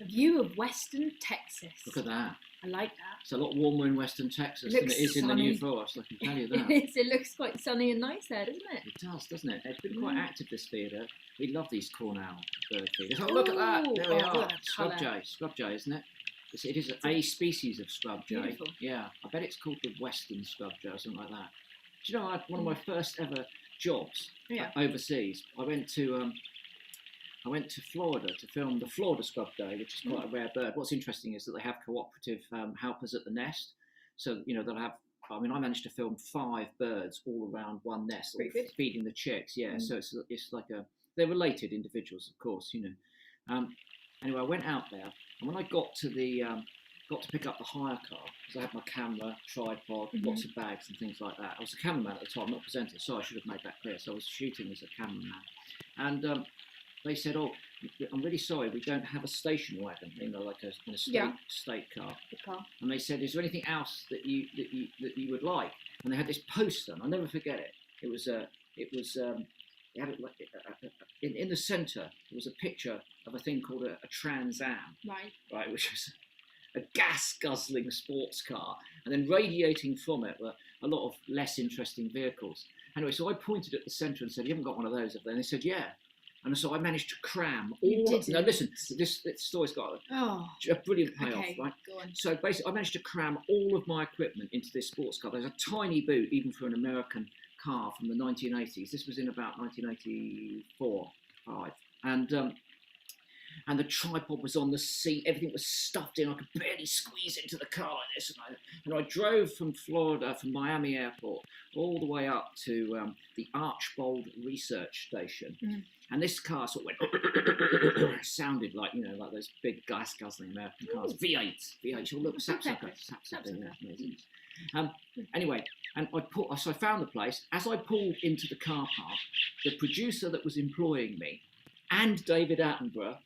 A view of Western Texas. Look at that. I like that. It's a lot warmer in Western Texas than it is in the New Forest, I can tell you that. It looks quite sunny and nice there, doesn't it? It does, doesn't it? It's been quite active, this feeder. We love these Cornell bird feeders. Oh, look at that! There we are. Scrub jay, isn't it? It is a species of scrub jay. Beautiful. Yeah, I bet it's called the Western scrub jay or something like that. Do you know, I had one of my first ever jobs overseas. I went to Florida to film the Florida scrub jay, which is quite a rare bird. What's interesting is that they have cooperative helpers at the nest. So, you know, they'll have, I managed to film 5 birds all around one nest, all feeding the chicks. Yeah, so it's like they're related individuals, of course, you know. Anyway, I went out there, and when I got to pick up the hire car, because I had my camera, tripod, lots of bags and things like that. I was a cameraman at the time, not presenter, so I should have made that clear. So I was shooting as a cameraman. And they said, "Oh, I'm really sorry, we don't have a station wagon, you know, like a state car." And they said, "Is there anything else that you would like?" And they had this poster, and I'll never forget it. It had in the centre. There was a picture of a thing called a Trans Am, right, which was a gas-guzzling sports car, and then radiating from it were a lot of less interesting vehicles. Anyway, so I pointed at the centre and said, "You haven't got one of those, have they?" And they said, "Yeah." And so I managed to cram all. Now listen, this story's got a brilliant payoff, right? Go on. So basically, I managed to cram all of my equipment into this sports car. There's a tiny boot, even for an American car from the 1980s. This was in about 1984, 5, and the tripod was on the seat. Everything was stuffed in. I could barely squeeze into the car like this. And I drove from Florida, from Miami Airport, all the way up to the Archbold Research Station. And this car sort of went, sounded like, you know, like those big gas-guzzling American cars. V8. You'll look, sapsucker. Anyway, and so I found the place. As I pulled into the car park, the producer that was employing me and David Attenborough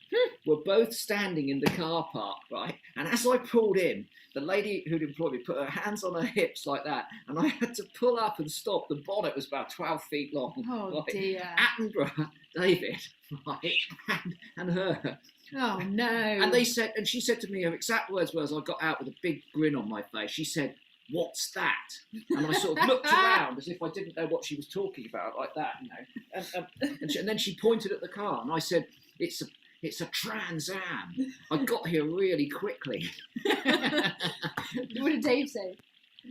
were both standing in the car park, right? And as I pulled in, the lady who'd employed me put her hands on her hips like that, and I had to pull up and stop. The bonnet was about 12 feet long. Oh, right? Dear. Attenborough, David, right, and her. Oh, no. And she said to me, her exact words were, as I got out with a big grin on my face, she said, "What's that?" And I sort of looked around as if I didn't know what she was talking about, like that, you know. And then she pointed at the car, and I said, "It's a Trans Am. I got here really quickly." What did Dave say?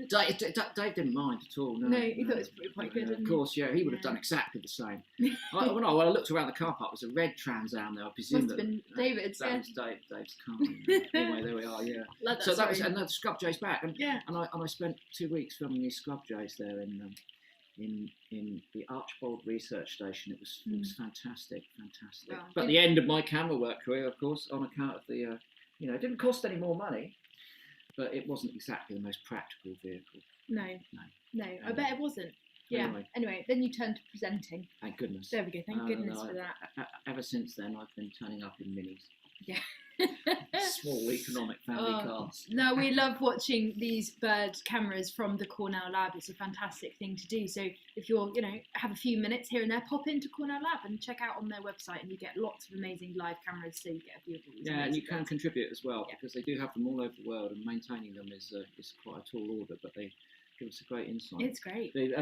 Dave didn't mind at all. No, he thought it was quite good. Of course, yeah, he would have done exactly the same. When I looked around the car park, it was a red Trans Am there. I presume Must have been David's. That was Dave's car. Anyway, there we are. Yeah. So that was, and the scrub jays back, and I spent 2 weeks filming these scrub jays there in the Archbold Research Station. It was fantastic. Wow. But the end of my camera work career, of course, on account of the it didn't cost any more money. But it wasn't exactly the most practical vehicle. No, I bet it wasn't. Yeah. Anyway, then you turned to presenting. Thank goodness. There we go. Thank goodness for that. Ever since then, I've been turning up in minis. Yeah. Small economic family cars. No, we love watching these bird cameras from the Cornell Lab. It's a fantastic thing to do. So if you're, have a few minutes here and there, pop into Cornell Lab and check out on their website, and you get lots of amazing live cameras, so you get a view of all these. Yeah, and you can contribute as well, because they do have them all over the world, and maintaining them is quite a tall order, but they give us a great insight. It's great. The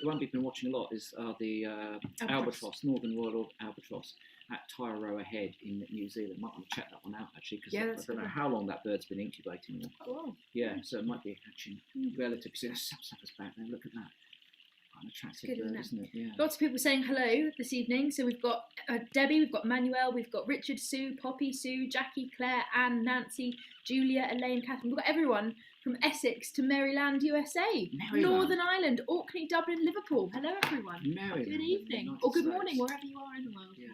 one we've been watching a lot is the albatross, Northern Royal Albatross, at Taiaroa Head in New Zealand. Might want to check that one out, actually, because I don't know how long that bird's been incubating there. Oh. Yeah, so it might be hatching relatively soon. Sapsucker's back there, look at that. Quite an attractive bird, isn't it? Yeah. Lots of people saying hello this evening. So we've got Debbie, we've got Manuel, we've got Richard, Sue, Poppy, Sue, Jackie, Claire, Anne, Nancy, Julia, Elaine, Catherine. We've got everyone from Essex to Maryland, USA, Northern Ireland, Orkney, Dublin, Liverpool. Hello, everyone. Maryland. Good evening or good morning, wherever you are in the world. Yeah.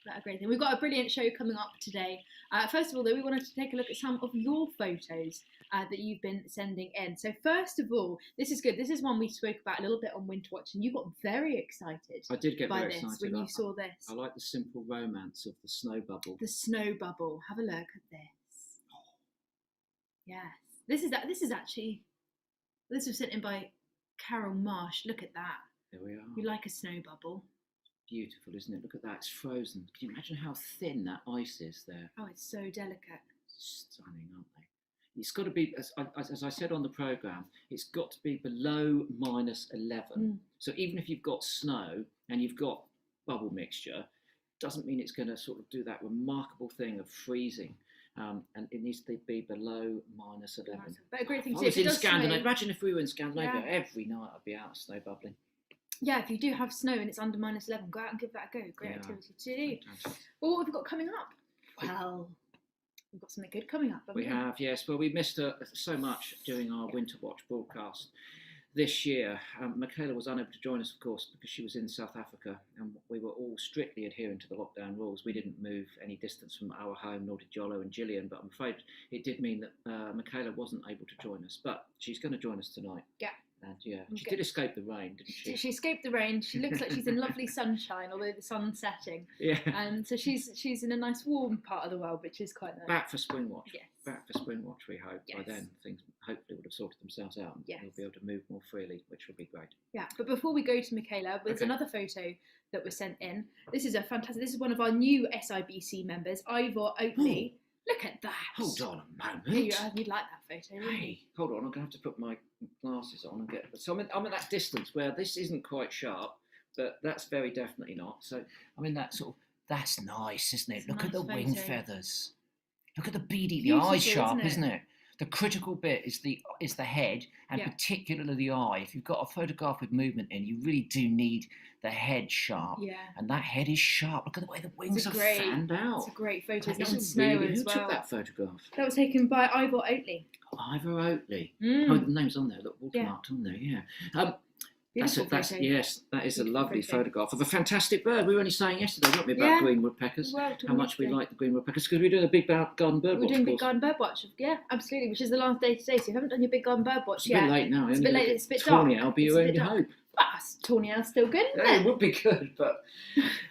That's a great thing. We've got a brilliant show coming up today. First of all, though, we wanted to take a look at some of your photos that you've been sending in. So first of all, this is good. This is one we spoke about a little bit on Winter Watch, and you got very excited. I did get very excited when you saw this. I like the simple romance of the snow bubble. The snow bubble. Have a look at this. Yes, this was sent in by Carol Marsh. Look at that. There we are. You like a snow bubble? beautiful, isn't it? Look at that, it's frozen. Can you imagine how thin that ice is there? Oh, it's so delicate. Stunning, aren't they? It's got to be, as I said on the programme, it's got to be below -11. So even if you've got snow and you've got bubble mixture, doesn't mean it's going to sort of do that remarkable thing of freezing. And it needs to be below -11. But a great thing to I do. was in Scandinavia. Imagine if we were in Scandinavia, Yeah. every night I'd be out snow bubbling. Yeah, if you do have snow and it's under -11, go out and give that a go. Great activity to do. Fantastic. Well, what have we got coming up? Well, we've got something good coming up. We have, yes. Well, we missed so much during our Winter Watch broadcast this year. Michaela was unable to join us, of course, because she was in South Africa, and we were all strictly adhering to the lockdown rules. We didn't move any distance from our home, nor did Jolo and Gillian, but I'm afraid it did mean that Michaela wasn't able to join us, but she's going to join us tonight. Yeah. And yeah, she did escape the rain, didn't she? She escaped the rain. She looks like she's in lovely sunshine, although the sun's setting. Yeah. And so she's in a nice warm part of the world, which is quite nice. Back for Spring Watch. Yes. Back for Spring Watch, we hope. Yes. By then, things hopefully would have sorted themselves out and Yes. we'll be able to move more freely, which will be great. Yeah, but before we go to Michaela, there's another photo that was sent in. This is this is one of our new SIBC members, Ivor Oatley. Look at that. Hold on a moment. You'd like that photo, wouldn't you? Hey, hold on, I'm going to have to put my glasses on and get... So I'm at that distance where this isn't quite sharp, but that's very definitely not. So I'm in that sort of... That's nice, isn't it? It's a Look at nice the wing photo. feathers. Look at the beady, the Beautiful, eye's sharp, isn't isn't it? The critical bit is the head, and particularly the eye. If you've got a photograph with movement in, you really do need the head sharp. Yeah. And that head is sharp. Look at the way the wings are fanned out. It's a great photo. It's That on is snow really, as who well. took that photograph? That was taken by Ivor Oatley. Ivor Oatley. Mm. Oh, the name's on there. Look, watermarked on there. Yeah. Beautiful photo. Yes, that is a Beautiful lovely photo. photograph of a fantastic bird. We were only saying yesterday, weren't we, about Yeah. green woodpeckers? Well, how much we like the green woodpeckers, because we're doing a big garden bird We're watch. doing of Big course. Garden Bird Watch. Yeah, absolutely, which is the last day today. So if you haven't done your Big Garden Bird Watch It's a yet, bit late now. It's a bit late. It's a bit Tawny dark. Owl, be It's your a bit only dark. hope. Tawny Owl's still good, isn't Yeah, it? it would be good, but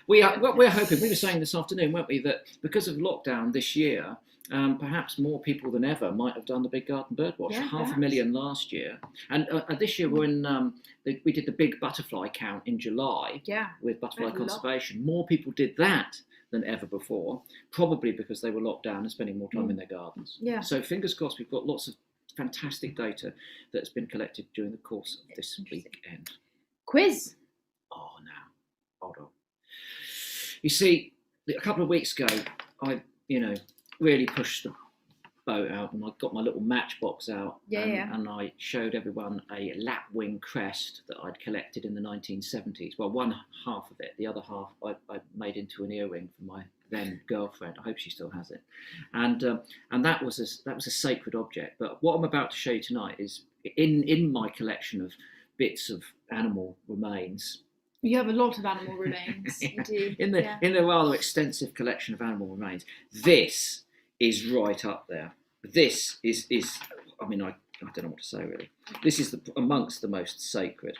what we're hoping, we were saying this afternoon, weren't we, that because of lockdown this year, perhaps more people than ever might have done the Big Garden Bird Watch. Yeah, 500,000 last year, and this year we're in. We did the big butterfly count in July. Yeah. With butterfly There's a lot. conservation, more people did that than ever before, probably because they were locked down and spending more time in their gardens. Yeah. So fingers crossed, we've got lots of fantastic data that's been collected during the course of this weekend. Quiz. Oh, now, hold on. You see, a couple of weeks ago, I, really pushed the boat out and I got my little matchbox out and I showed everyone a lapwing crest that I'd collected in the 1970s. Well, one half of it, the other half I made into an earring for my then girlfriend. I hope she still has it. And that was a sacred object. But what I'm about to show you tonight is in my collection of bits of animal remains. You have a lot of animal remains. Yeah. You do. In the rather extensive collection of animal remains, this is right up there. This is I mean, I don't know what to say really. This is amongst the most sacred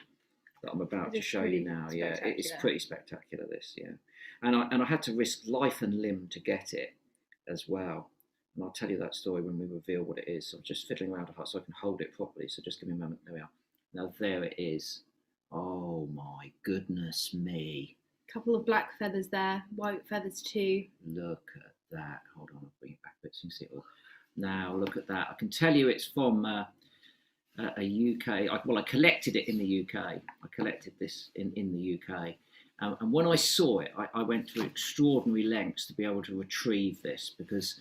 that I'm about to show you now. Yeah, it is pretty spectacular. This, yeah, and I had to risk life and limb to get it as well. And I'll tell you that story when we reveal what it is. So I'm just fiddling around so I can hold it properly. So just give me a moment. There we are. Now there it is. Oh my goodness me. Couple of black feathers there, white feathers too. Look at that. Hold on, I'll bring it back a bit so you can see it all. Now look at that. I can tell you it's from a UK. I collected it in the UK. I collected this in the UK. And when I saw it, I went to extraordinary lengths to be able to retrieve this, because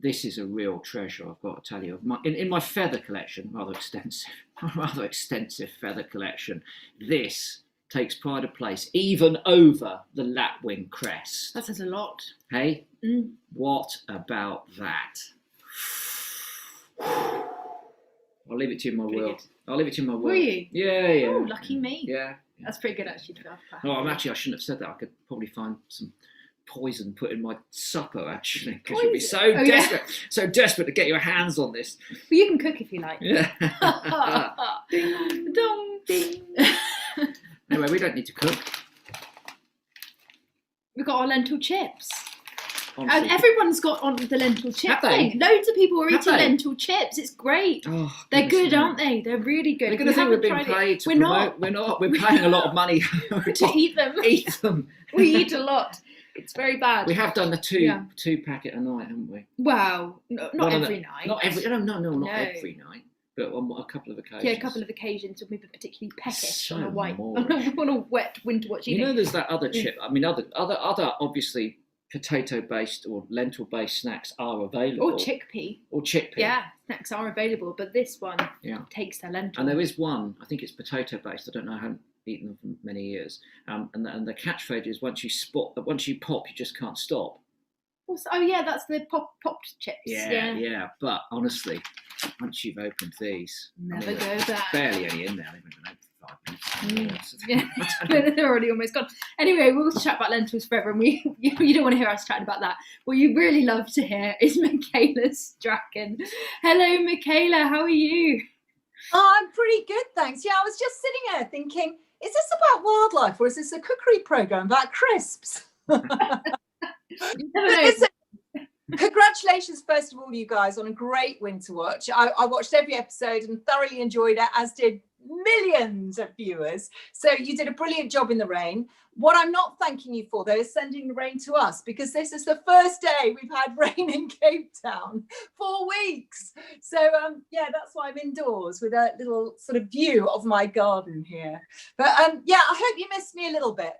this is a real treasure, I've got to tell you. In my feather collection, rather extensive feather collection, this takes pride of place, even over the lapwing crest. That says a lot. Hey, what about that? I'll leave it to you in my will. I'll leave it to you in my will. Were you? Yeah. Oh, lucky me. Yeah. That's pretty good actually to have. No, I shouldn't have said that. I could probably find some poison put in my supper actually, because you'd be so desperate to get your hands on this. Well, you can cook if you like. Yeah. Ding dong ding. Anyway, we don't need to cook. We've got our lentil chips. Honestly. And everyone's got on the lentil chip Have they? thing. Loads of people are Have eating they? lentil chips. It's great. Oh, They're good, me. aren't they? They're really good. They're going to think we're being paid to promote. We're not. We're paying a lot of money to eat them. Eat them. We eat a lot. It's very bad. We have done the two packet a night, haven't we? Wow, not every night. Not every night. But on a couple of occasions. Yeah, a couple of occasions when we've been particularly peckish on a wet winter watch eating. You know, there's that other chip. I mean, other obviously potato-based or lentil-based snacks are available. Or chickpea. Yeah, snacks are available, but this one takes the lentil. And there is one, I think it's potato-based. I don't know, I haven't eaten them for many years. And the catchphrase is once you pop, you just can't stop. Oh yeah, that's the popped chips. Yeah. But honestly, once you've opened these, never go back. Barely any in there. They've been open for 5 minutes. Yeah, they're already almost gone. Anyway, we'll chat about lentils forever, and you don't want to hear us chatting about that. What you really love to hear is Michaela Strachan. Hello, Michaela. How are you? Oh, I'm pretty good, thanks. Yeah, I was just sitting here thinking, is this about wildlife or is this a cookery program about crisps? Listen, congratulations first of all, you guys, on a great winter watch. I watched every episode and thoroughly enjoyed it, as did millions of viewers. So you did a brilliant job in the rain. What I'm not thanking you for, though, is sending the rain to us, because this is the first day we've had rain in Cape Town for weeks. So that's why I'm indoors with a little sort of view of my garden here. But I hope you missed me a little bit.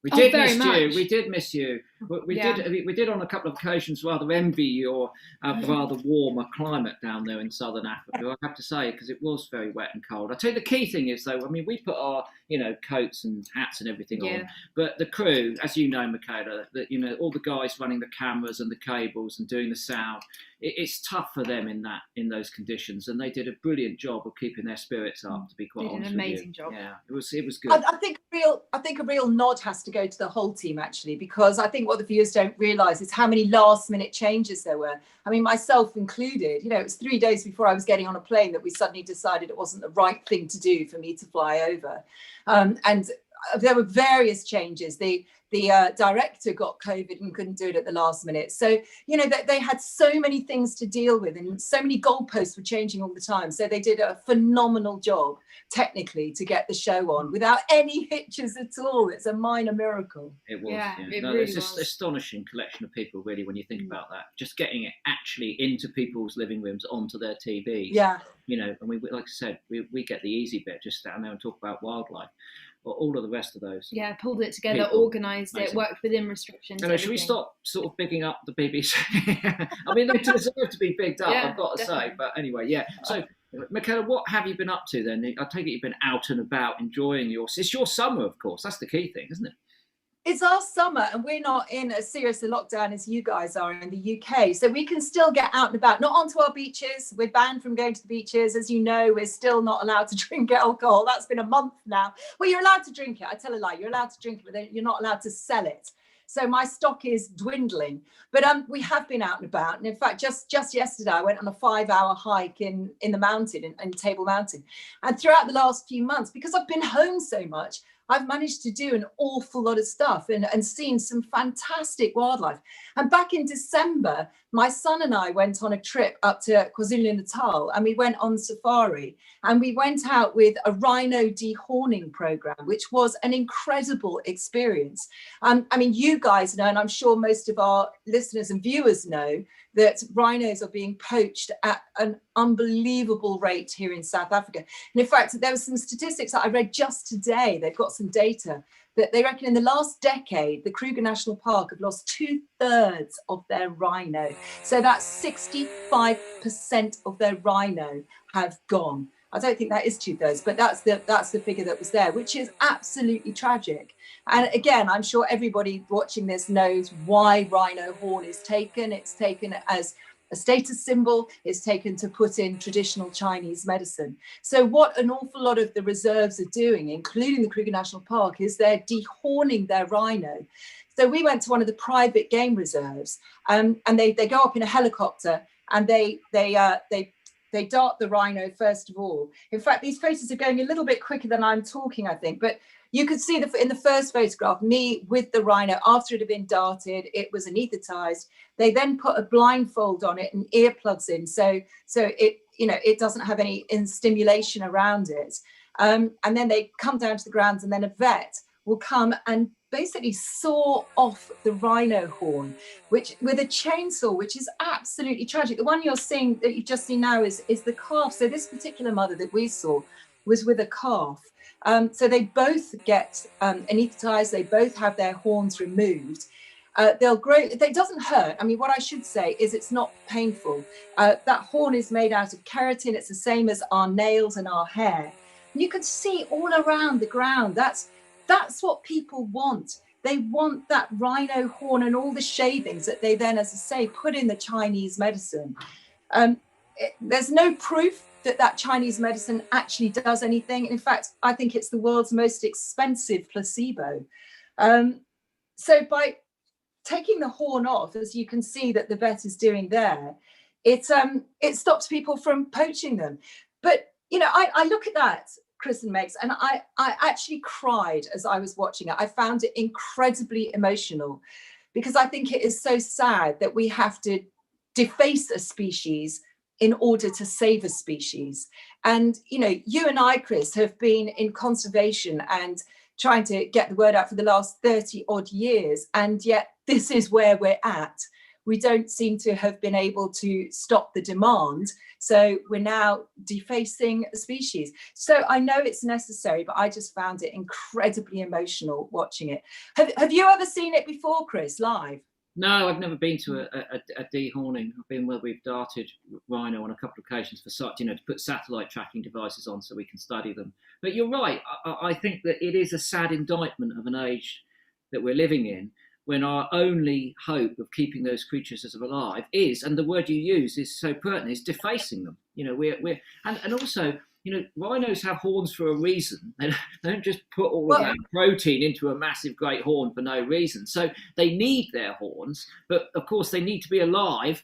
We did miss you. We did miss you. We did on a couple of occasions rather envy your rather warmer climate down there in southern Africa, I have to say, because it was very wet and cold. I tell you, the key thing is, though, I mean, we put our coats and hats and everything on, but the crew, as you know, Michaela, that all the guys running the cameras and the cables and doing the sound, it's tough for them in those conditions, and they did a brilliant job of keeping their spirits up. To be quite honest, an amazing job. Yeah, it was good. I think a real nod has to go to the whole team, actually, because I think what the viewers don't realise is how many last minute changes there were. I mean, myself included. It was 3 days before I was getting on a plane that we suddenly decided it wasn't the right thing to do for me to fly over, and there were various changes. The director got COVID and couldn't do it at the last minute. So, they had so many things to deal with, and so many goalposts were changing all the time. So they did a phenomenal job technically to get the show on without any hitches at all. It's a minor miracle. It was. It's just an astonishing collection of people, really, when you think about that. Just getting it actually into people's living rooms, onto their TV. Yeah. And we, like I said, we get the easy bit, just stand there and talk about wildlife. But all of the rest of those. Yeah, pulled it together, organised it, worked within restrictions. Should we stop sort of bigging up the BBC? I mean, they deserve to be bigged up, I've got to say. But anyway, So, Michaela, what have you been up to then? I take it you've been out and about enjoying it's your summer, of course. That's the key thing, isn't it? It's our summer, and we're not in as serious a lockdown as you guys are in the UK. So we can still get out and about, not onto our beaches. We're banned from going to the beaches. As you know, we're still not allowed to drink alcohol. That's been a month now. Well, you're allowed to drink it. I tell a lie. You're allowed to drink it, but you're not allowed to sell it. So my stock is dwindling. But we have been out and about. And in fact, just yesterday, I went on a 5-hour hike in the mountain, in Table Mountain. And throughout the last few months, because I've been home so much, I've managed to do an awful lot of stuff and seen some fantastic wildlife. And back in December, my son and I went on a trip up to KwaZulu-Natal, and we went on safari, and we went out with a rhino dehorning program, which was an incredible experience. I mean, you guys know, and I'm sure most of our listeners and viewers know, that rhinos are being poached at an unbelievable rate here in South Africa. And in fact, there were some statistics that I read just today. They've got some data that they reckon in the last decade, the Kruger National Park have lost 2/3 of their rhino. So that's 65% of their rhino have gone. I don't think that is 2/3, but that's the figure that was there, which is absolutely tragic. And again, I'm sure everybody watching this knows why rhino horn is taken. It's taken as a status symbol. It's taken to put in traditional Chinese medicine. So what an awful lot of the reserves are doing, including the Kruger National Park, is they're dehorning their rhino. So we went to one of the private game reserves, and they go up in a helicopter, and they dart the rhino first of all. In fact, these photos are going a little bit quicker than I'm talking, I think, but you could see in the first photograph, me with the rhino after it had been darted. It was anaesthetized. They then put a blindfold on it and earplugs in, so it doesn't have any stimulation around it. And then they come down to the grounds, and then a vet will come and basically saw off the rhino horn, which with a chainsaw, which is absolutely tragic. The one you're seeing, that you've just seen now, is the calf. So this particular mother that we saw was with a calf. So they both get anaesthetized. They both have their horns removed. They'll grow. It doesn't hurt. I mean, what I should say is it's not painful. That horn is made out of keratin. It's the same as our nails and our hair. And you can see all around the ground. That's what people want. They want that rhino horn and all the shavings that they then, as I say, put in the Chinese medicine. There's no proof that Chinese medicine actually does anything. In fact, I think it's the world's most expensive placebo. So by taking the horn off, as you can see that the vet is doing there, it stops people from poaching them. But, you know, I look at that, Chris and Megs, and I actually cried as I was watching it. I found it incredibly emotional, because I think it is so sad that we have to deface a species in order to save a species. And, you know, you and I, Chris, have been in conservation and trying to get the word out for the last 30 odd years. And yet this is where we're at. We don't seem to have been able to stop the demand. So we're now defacing a species. So I know it's necessary, but I just found it incredibly emotional watching it. Have you ever seen it before, Chris, live? No, I've never been to a dehorning. I've been where we've darted rhino on a couple of occasions for such, you know, to put satellite tracking devices on so we can study them. But you're right. I think that it is a sad indictment of an age that we're living in, when our only hope of keeping those creatures as alive is, and the word you use is so pertinent, is defacing them. You know, and also, you know, rhinos have horns for a reason. They don't just put all of that protein into a massive great horn for no reason. So they need their horns, but of course they need to be alive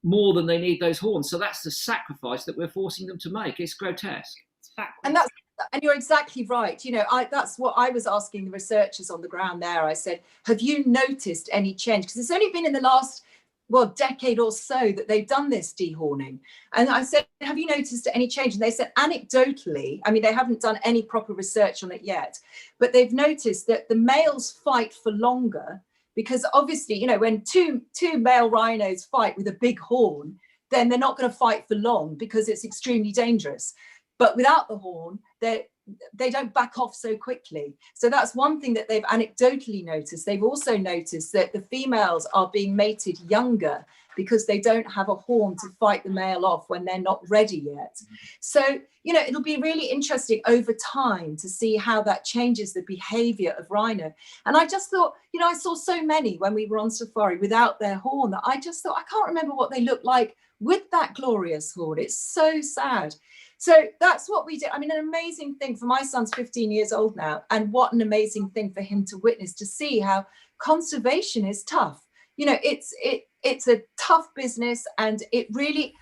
more than they need those horns. So that's the sacrifice that we're forcing them to make. It's grotesque. It's backwards. And you're exactly right. You know, that's what I was asking the researchers on the ground there. I said, have you noticed any change? Because it's only been in the last, decade or so that they've done this dehorning. And I said, have you noticed any change? And they said, anecdotally, I mean, they haven't done any proper research on it yet, but they've noticed that the males fight for longer, because obviously, you know, when two male rhinos fight with a big horn, then they're not going to fight for long because it's extremely dangerous. But without the horn, they don't back off so quickly. So that's one thing that they've anecdotally noticed. They've also noticed that the females are being mated younger because they don't have a horn to fight the male off when they're not ready yet. So, you know, it'll be really interesting over time to see how that changes the behavior of rhino. And I just thought, you know, I saw so many when we were on safari without their horn that I just thought, I can't remember what they looked like with that glorious horn. It's so sad. So that's what we did. I mean, an amazing thing for my son's 15 years old now. And what an amazing thing for him to witness, to see how conservation is tough. You know, it's a tough business, and it really,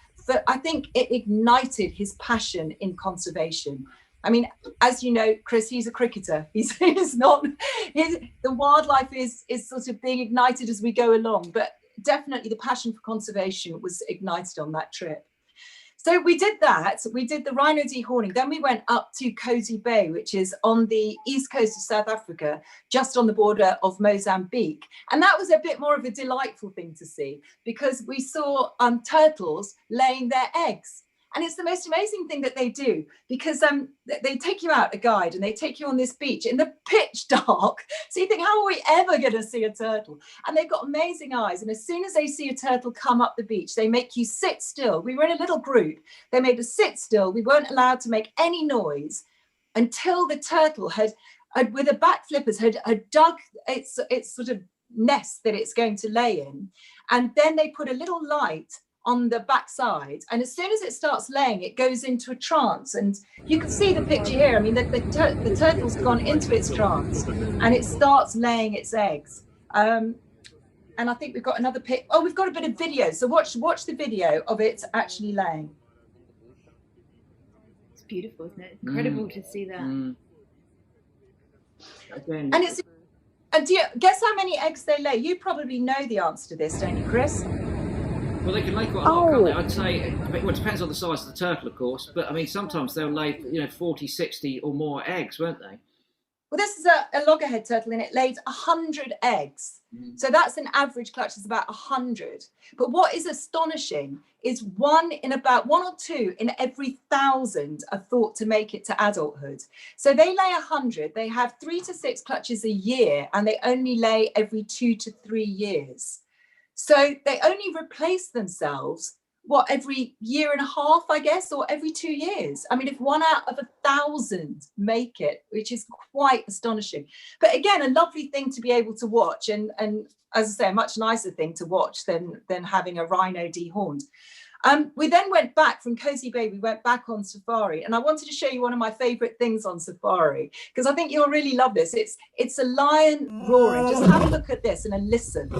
I think it ignited his passion in conservation. I mean, as you know, Chris, he's a cricketer. The wildlife is sort of being ignited as we go along, but definitely the passion for conservation was ignited on that trip. So we did that. We did the rhino dehorning. Then we went up to Cozy Bay, which is on the east coast of South Africa, just on the border of Mozambique. And that was a bit more of a delightful thing to see, because we saw turtles laying their eggs. And it's the most amazing thing that they do, because they take you out, a guide, and they take you on this beach in the pitch dark. So you think, how are we ever going to see a turtle? And they've got amazing eyes. And as soon as they see a turtle come up the beach, they make you sit still. We were in a little group. They made us sit still. We weren't allowed to make any noise until the turtle had with the back flippers, had dug its sort of nest that it's going to lay in. And then they put a little light on the backside, and as soon as it starts laying, it goes into a trance. And you can see the picture here. I mean, the turtle's gone into its trance, and it starts laying its eggs. And I think we've got another pic. Oh, we've got a bit of video. So watch the video of it actually laying. It's beautiful, isn't it? Incredible to see that. And do you guess how many eggs they lay? You probably know the answer to this, don't you, Chris? Well, they can lay quite a lot, can't they? I'd say, well, it depends on the size of the turtle, of course, but I mean, sometimes they'll lay, 40, 60 or more eggs, won't they? Well, this is a loggerhead turtle, and it lays 100 eggs. So that's an average clutch is about 100. But what is astonishing is one or two in every 1,000 are thought to make it to adulthood. So they lay 100. They have 3 to 6 clutches a year, and they only lay every 2 to 3 years. So they only replace themselves, every year and a half, I guess, or every 2 years. I mean, if 1 out of 1,000 make it, which is quite astonishing. But again, a lovely thing to be able to watch, and as I say, a much nicer thing to watch than having a rhino dehorned. We then went back from Cozy Bay, we went back on safari, and I wanted to show you one of my favorite things on safari, because I think you'll really love this. It's a lion roaring. Just have a look at this and a listen.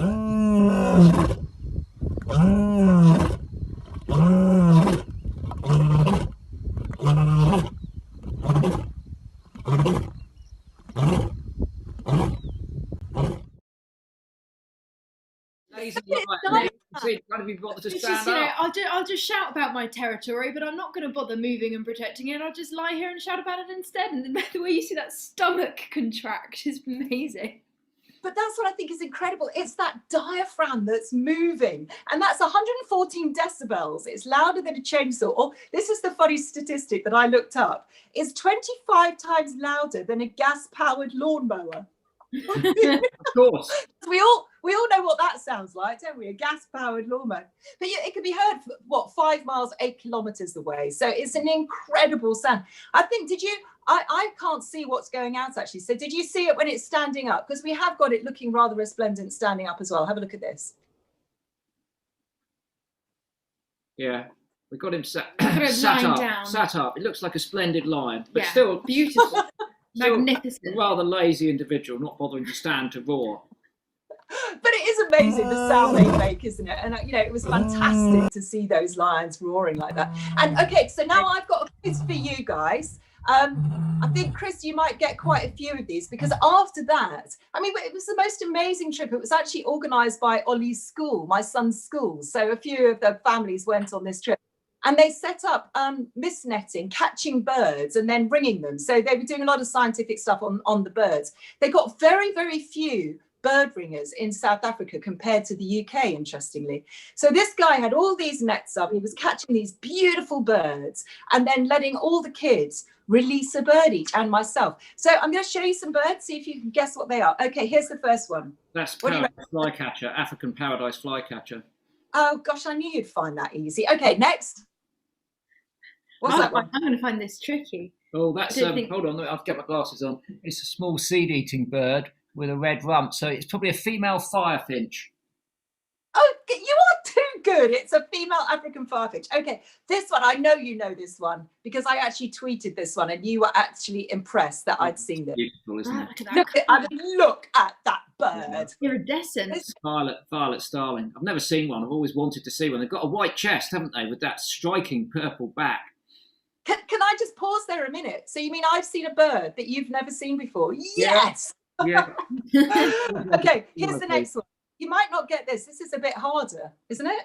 I'll just shout about my territory, but I'm not going to bother moving and protecting it. I'll just lie here and shout about it instead. And the way you see that stomach contract is amazing. But that's what I think is incredible. It's that diaphragm that's moving, and that's 114 decibels. It's louder than a chainsaw. Or this is the funny statistic that I looked up. It's 25 times louder than a gas-powered lawnmower. Of course. We all know what that sounds like, don't we? A gas-powered lawnmower. But it can be heard, 5 miles, 8 kilometers away. So it's an incredible sound. I think, I can't see what's going out actually. So did you see it when it's standing up? Because we have got it looking rather resplendent standing up as well. Have a look at this. Yeah, we got him sat down. Sat up. It looks like a splendid lion, but yeah, still beautiful. Magnificent. Rather lazy individual, not bothering to stand to roar. But it is amazing the sound they make, isn't it? And it was fantastic to see those lions roaring like that. And okay, so now I've got a quiz for you guys. I think, Chris, you might get quite a few of these, because after that, I mean, it was the most amazing trip. It was actually organised by Ollie's school, my son's school. So a few of the families went on this trip. And they set up mist netting, catching birds and then bringing them. So they were doing a lot of scientific stuff on the birds. They got very, very few bird ringers in South Africa compared to the UK, interestingly. So this guy had all these nets up. He was catching these beautiful birds and then letting all the kids release a bird each, and myself. So I'm going to show you some birds, see if you can guess what they are. Okay, here's the first one. That's paradise flycatcher, African paradise flycatcher. Oh, gosh, I knew you'd find that easy. Okay, next. What's that one? I'm going to find this tricky. Oh, that's, hold on, I'll get my glasses on. It's a small seed-eating bird with a red rump, so it's probably a female firefinch. Oh, you are too good. It's a female African firefinch. Okay, this one, I know you know this one, because I actually tweeted this one and you were actually impressed that I'd seen it. Beautiful, isn't it? Look at that bird. Iridescent. Violet starling. I've never seen one. I've always wanted to see one. They've got a white chest, haven't they, with that striking purple back. Can I just pause there a minute? So you mean I've seen a bird that you've never seen before? Yes. Yeah. Okay, here's the next one. You might not get this. This is a bit harder, isn't it?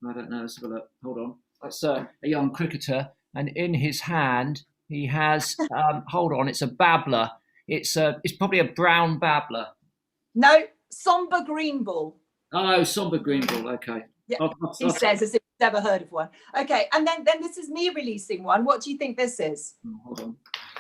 I don't know. Let's have a look. Hold on. That's a young cricketer, and in his hand he has. Hold on. It's a babbler. It's probably a brown babbler. No, somber greenbull. Oh, somber greenbull. Okay. Yeah, he says as if he's never heard of one. Okay, and then this is me releasing one. What do you think this is? Oh, hold on.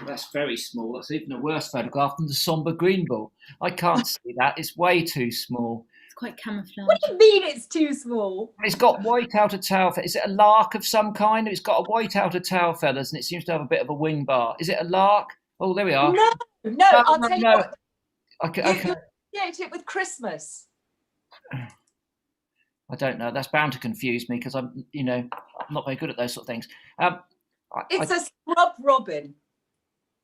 That's very small. That's even a worse photograph than the somber greenbull. I can't see that. It's way too small. It's quite camouflage. What do you mean it's too small? It's got white outer tail feathers. Is it a lark of some kind? It's got a white outer tail feathers and it seems to have a bit of a wing bar. Is it a lark? Oh, there we are. No, I'll tell you what. Okay. Yeah, it with Christmas. I don't know. That's bound to confuse me because I'm not very good at those sort of things. It's a scrub robin.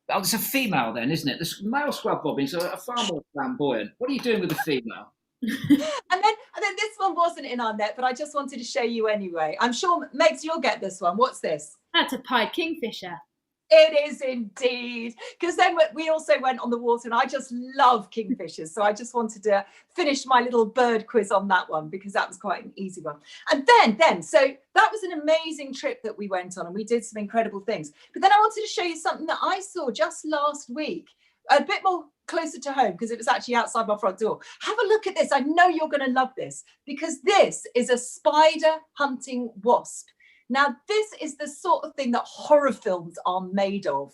Oh, it's a female then, isn't it? The male scrub robins are far more flamboyant. What are you doing with the female? and then this one wasn't in our net, but I just wanted to show you anyway. I'm sure, Megs, you'll get this one. What's this? That's a pied kingfisher. It is indeed, because then we also went on the water and I just love kingfishers. So I just wanted to finish my little bird quiz on that one because that was quite an easy one. And then, so that was an amazing trip that we went on and we did some incredible things. But then I wanted to show you something that I saw just last week. a bit more closer to home because it was actually outside my front door. Have a look at this. I know you're going to love this because this is a spider hunting wasp. Now, this is the sort of thing that horror films are made of.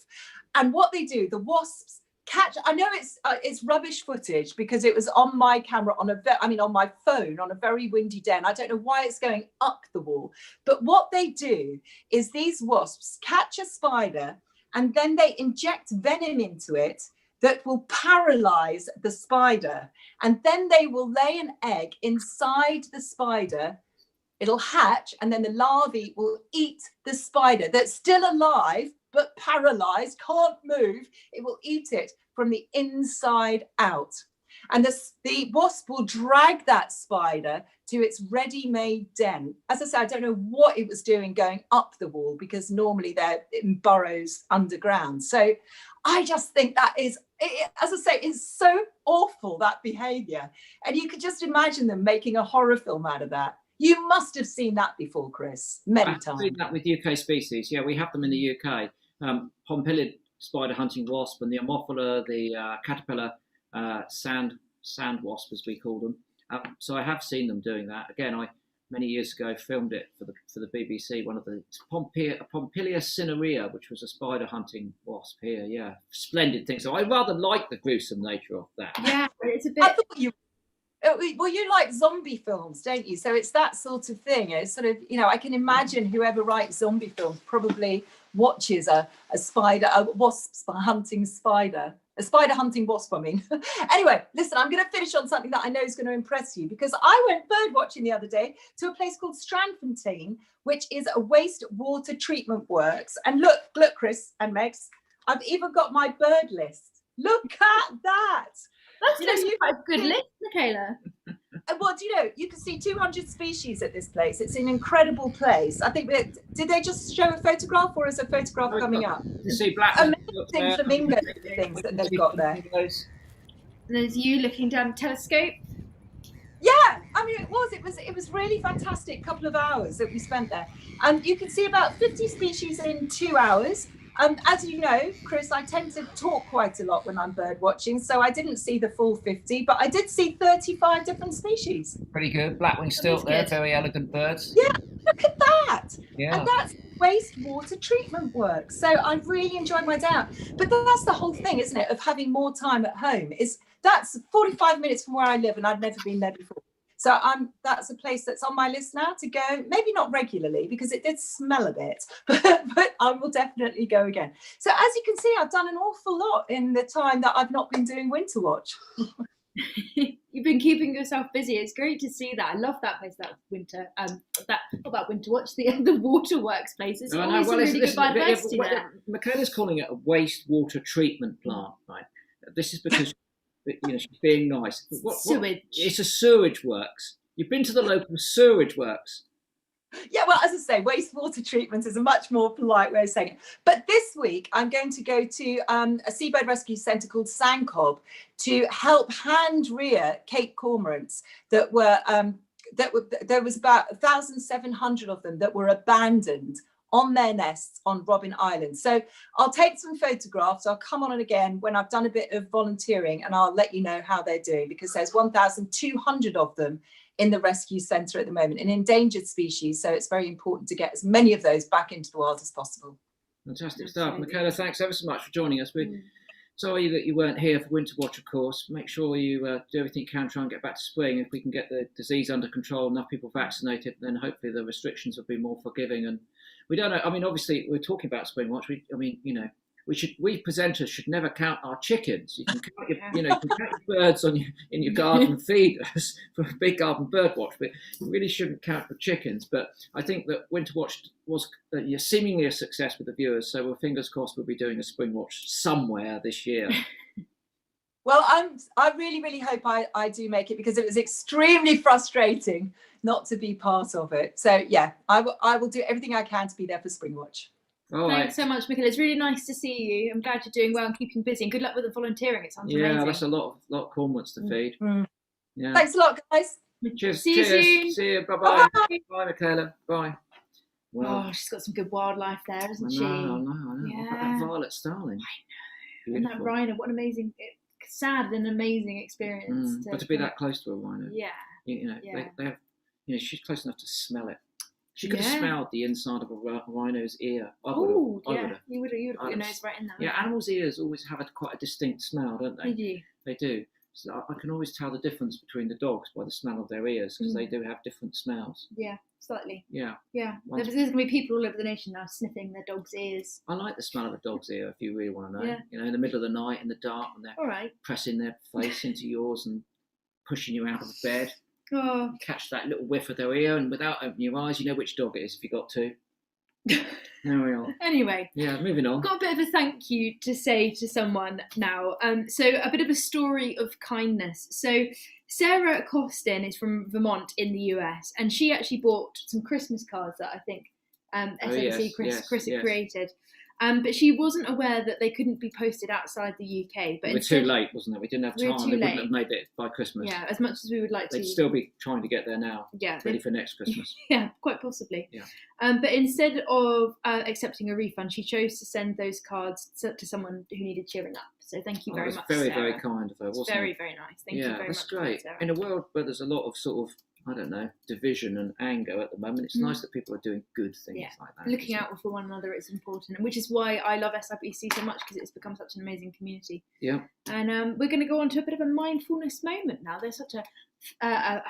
And what they do, the wasps catch, I know it's rubbish footage because it was on my camera on my phone on a very windy day, and I don't know why it's going up the wall. But what they do is these wasps catch a spider and then they inject venom into it that will paralyze the spider. And then they will lay an egg inside the spider. It'll hatch, and then the larvae will eat the spider that's still alive, but paralyzed, can't move. It will eat it from the inside out. And the wasp will drag that spider to its ready-made den. As I said, I don't know what it was doing going up the wall because normally they're in burrows underground. So I just think that is, as I say, it's so awful, that behavior. And you could just imagine them making a horror film out of that. You must have seen that before, Chris, many times. I've seen that with UK species. Yeah, we have them in the UK. Pompilid spider hunting wasp and the Ammophila, the caterpillar sand wasp, as we call them. So I have seen them doing that. Again, I many years ago filmed it for the BBC. One of the Pompilia cinerea, which was a spider hunting wasp here. Yeah, splendid thing. So I rather like the gruesome nature of that. Yeah, it's a bit. I thought well, you like zombie films, don't you? So it's that sort of thing. It's sort of, I can imagine whoever writes zombie films probably watches a spider hunting wasp, I mean. Anyway, listen, I'm going to finish on something that I know is going to impress you because I went bird watching the other day to a place called Strandfontein, which is a wastewater treatment works. And look, Chris and Megs, I've even got my bird list. Look at that. That's quite a good list, Michaela. Well, you can see 200 species at this place. It's an incredible place. I think did they just show a photograph or is a photograph coming up? You see black amazing flamingo things that they've got there. And there's you looking down the telescope. Yeah, I mean it was really fantastic couple of hours that we spent there. And you can see about 50 species in 2 hours. As you know, Chris, I tend to talk quite a lot when I'm bird watching, so I didn't see the full 50, but I did see 35 different species. Pretty good. Blackwing stilt there, very elegant birds. Yeah, look at that. Yeah. And that's wastewater treatment work. So I really enjoyed my day out. But that's the whole thing, isn't it, of having more time at home. That's 45 minutes from where I live, and I'd never been there before. So that's a place that's on my list now to go, maybe not regularly because it did smell a bit, but I will definitely go again. So as you can see, I've done an awful lot in the time that I've not been doing Winter Watch. You've been keeping yourself busy. It's great to see that. I love that place, that Winter, that Winter Watch, the waterworks place. It's always a really good biodiversity there. Michaela's calling it a wastewater treatment plant, right? This is because she's being nice. Sewage. It's a sewage works. You've been to the local sewage works. Yeah, well, as I say, wastewater treatment is a much more polite way of saying it. But this week, I'm going to go to a seabird rescue centre called Sandcob to help hand rear Cape cormorants that were there was about 1,700 of them that were abandoned on their nests on Robben Island. So I'll take some photographs. I'll come on it again when I've done a bit of volunteering and I'll let you know how they're doing because there's 1,200 of them in the rescue centre at the moment, an endangered species. So it's very important to get as many of those back into the wild as possible. Fantastic stuff. Michaela, thanks ever so much for joining us. We're sorry that you weren't here for Winter Watch, of course. Make sure you do everything you can, try and get back to spring. If we can get the disease under control, enough people vaccinated, then hopefully the restrictions will be more forgiving. And we don't know. I mean, obviously, we're talking about Spring Watch. We presenters should never count our chickens. You can count your birds in your garden feeders for a big garden bird watch, but you really shouldn't count the chickens. But I think that Winter Watch was seemingly a success with the viewers. So we're fingers crossed we'll be doing a Spring Watch somewhere this year. Well, I really, really hope I do make it because it was extremely frustrating not to be part of it. So yeah, I will do everything I can to be there for Spring Watch. Thanks so much, Michaela. It's really nice to see you. I'm glad you're doing well and keeping busy. And good luck with the volunteering. It sounds amazing. Yeah, that's a lot of cormorants to feed. Mm. Yeah. Thanks a lot, guys. Cheers. See you soon. See you. Bye-bye. Bye, Michaela. Bye. Well, she's got some good wildlife there, hasn't she? I know. Yeah. Look at that violet starling. I know. And that rhino, what an amazing, sad and amazing experience. But to be that close to a rhino. Yeah. You know, they have, you know, she's close enough to smell it. She could have smelled the inside of a rhino's ear. Oh, yeah. You would have put your nose right in there. Yeah, animals' ears always have quite a distinct smell, don't they? They do. They do. So I can always tell the difference between the dogs by the smell of their ears, because they do have different smells. Yeah, slightly. Yeah. Yeah. There's going to be people all over the nation now sniffing their dog's ears. I like the smell of a dog's ear, if you really want to know. Yeah. You know, in the middle of the night, in the dark, and they're pressing their face into yours and pushing you out of the bed. Oh. Catch that little whiff of their ear, and without opening your eyes, you know which dog it is if you got to. There we are. Anyway. Yeah, moving on. Got a bit of a thank you to say to someone now. So a bit of a story of kindness. So Sarah Costin is from Vermont in the US, and she actually bought some Christmas cards that I think SIBC Chris had created. But she wasn't aware that they couldn't be posted outside the UK. But we were too late, wasn't it? We didn't have time. They wouldn't have made it by Christmas. Yeah, as much as we would like to. They'd still be trying to get there now. Yeah, ready for next Christmas. Yeah, quite possibly. Yeah. But instead of accepting a refund, she chose to send those cards to someone who needed cheering up. So thank you very much, very, Sarah. very kind of her, wasn't it? Very, very nice. Thank you very much. That's great. Sarah. In a world where there's a lot of sort of, I don't know, division and anger at the moment, it's nice that people are doing good things like that. Looking out for one another is important, which is why I love SIBC so much, because it's become such an amazing community. Yeah. And we're going to go on to a bit of a mindfulness moment now. They're such a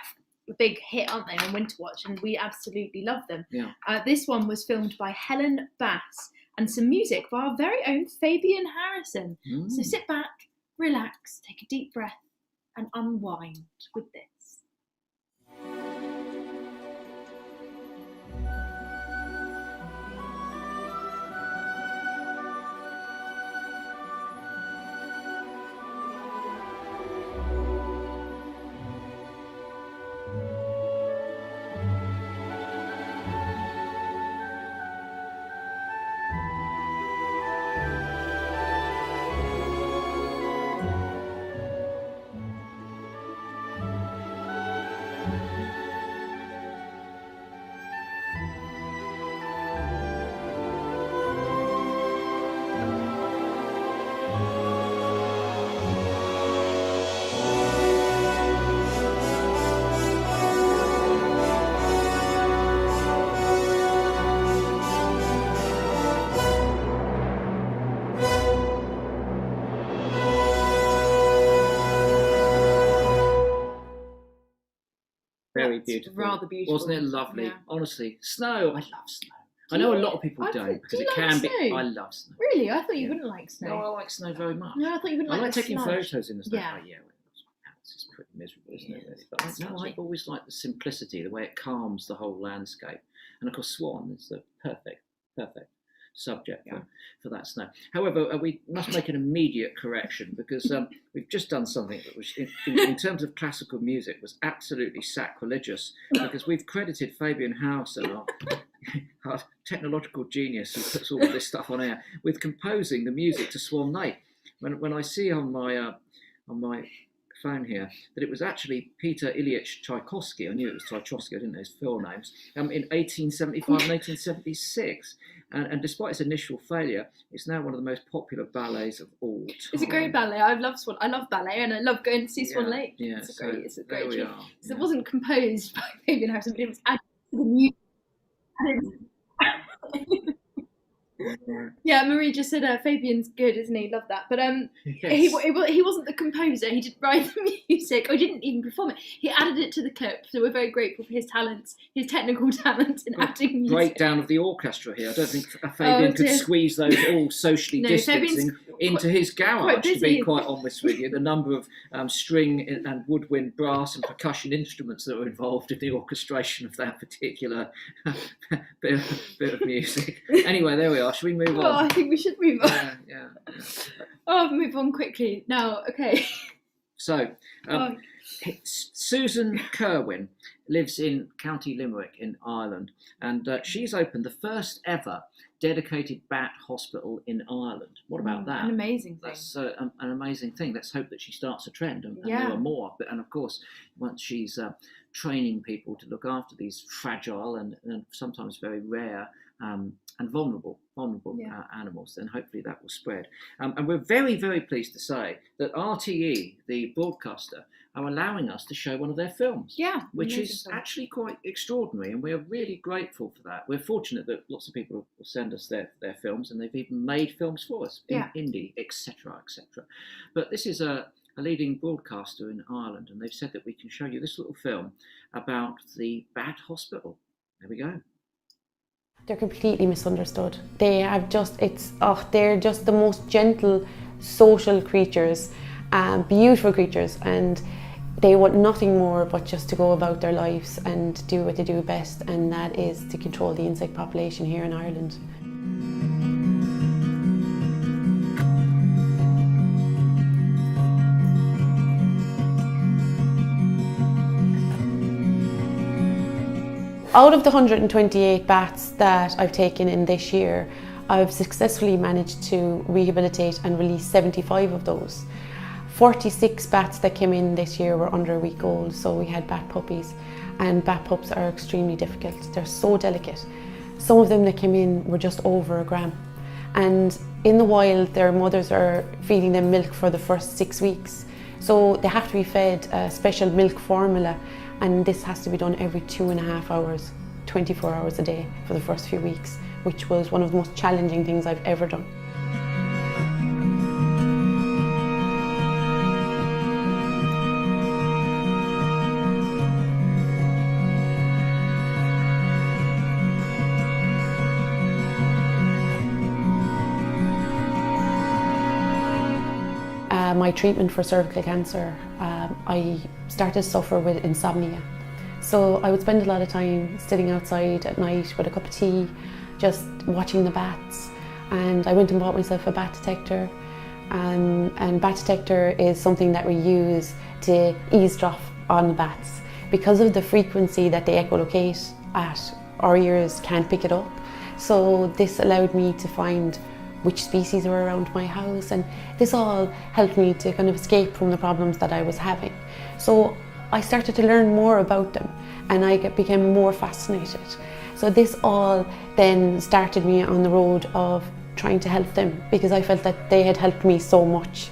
big hit, aren't they, on Winter Watch, and we absolutely love them. Yeah. This one was filmed by Helen Bass, and some music by our very own Fabian Harrison. So sit back, relax, take a deep breath, and unwind with this. Very beautiful. Rather beautiful. Wasn't it lovely? Yeah. Honestly, snow. I love snow. I know a lot of people don't, because it can be. I love snow. Really? I thought you wouldn't like snow. No, I like snow very much. No, I thought you wouldn't like I like taking slush. photos in the snow. Yeah. Oh, yeah, it's pretty miserable, isn't it? Really? But I always like the simplicity, the way it calms the whole landscape. And of course, Swan is the perfect subject for that snow. However, we must make an immediate correction, because we've just done something that was, in terms of classical music, was absolutely sacrilegious, because we've credited Fabian Harrison, our technological genius who puts all of this stuff on air, with composing the music to Swan Lake. When I see on my phone here that it was actually Peter Ilyich Tchaikovsky. I knew it was Tchaikovsky, I didn't know his full names, in 1875 and 1876. And despite its initial failure, it's now one of the most popular ballets of all time. It's a great ballet. I love ballet, and I love going to see Swan Lake. Yeah, it's a great treat. So it wasn't composed by Fabian Harrison, but it was added to the music. Yeah, Marie just said Fabian's good, isn't he? Love that. But he wasn't the composer. He didn't write the music, or didn't even perform it. He added it to the clip. So we're very grateful for his talents, his technical talents in adding music. Breakdown of the orchestra here. I don't think Fabian could squeeze those all socially distancing into his garage. To be quite honest with you, the number of string and woodwind, brass and percussion instruments that were involved in the orchestration of that particular bit of music. Anyway, there we are. Should we move on? Oh, I think we should move on. Yeah. Oh, move on quickly. Now, okay. So, Susan Kerwin lives in County Limerick in Ireland, and she's opened the first ever dedicated bat hospital in Ireland. What about that? An amazing thing. That's an amazing thing. Let's hope that she starts a trend, and there are more. And of course, once she's training people to look after these fragile and sometimes very rare and vulnerable animals, then hopefully that will spread. And we're very, very pleased to say that RTE, the broadcaster, are allowing us to show one of their films. Yeah, which is actually quite extraordinary, and we are really grateful for that. We're fortunate that lots of people will send us their films, and they've even made films for us in indie, etc., etc. But this is a leading broadcaster in Ireland, and they've said that we can show you this little film about the Bat Hospital. There we go. They're completely misunderstood. They have they're just the most gentle, social creatures, beautiful creatures, and they want nothing more but just to go about their lives and do what they do best, and that is to control the insect population here in Ireland. Out of the 128 bats that I've taken in this year, I've successfully managed to rehabilitate and release 75 of those. 46 bats that came in this year were under a week old, so we had bat puppies, and bat pups are extremely difficult. They're so delicate. Some of them that came in were just over a gram, and in the wild their mothers are feeding them milk for the first 6 weeks, so they have to be fed a special milk formula, and this has to be done every 2.5 hours, 24 hours a day for the first few weeks, which was one of the most challenging things I've ever done. My treatment for cervical cancer, I started to suffer with insomnia. So I would spend a lot of time sitting outside at night with a cup of tea, just watching the bats. And I went and bought myself a bat detector. And bat detector is something that we use to eavesdrop on the bats. Because of the frequency that they echolocate at, our ears can't pick it up. So this allowed me to find which species were around my house, and this all helped me to kind of escape from the problems that I was having. So I started to learn more about them, and I became more fascinated. So this all then started me on the road of trying to help them, because I felt that they had helped me so much.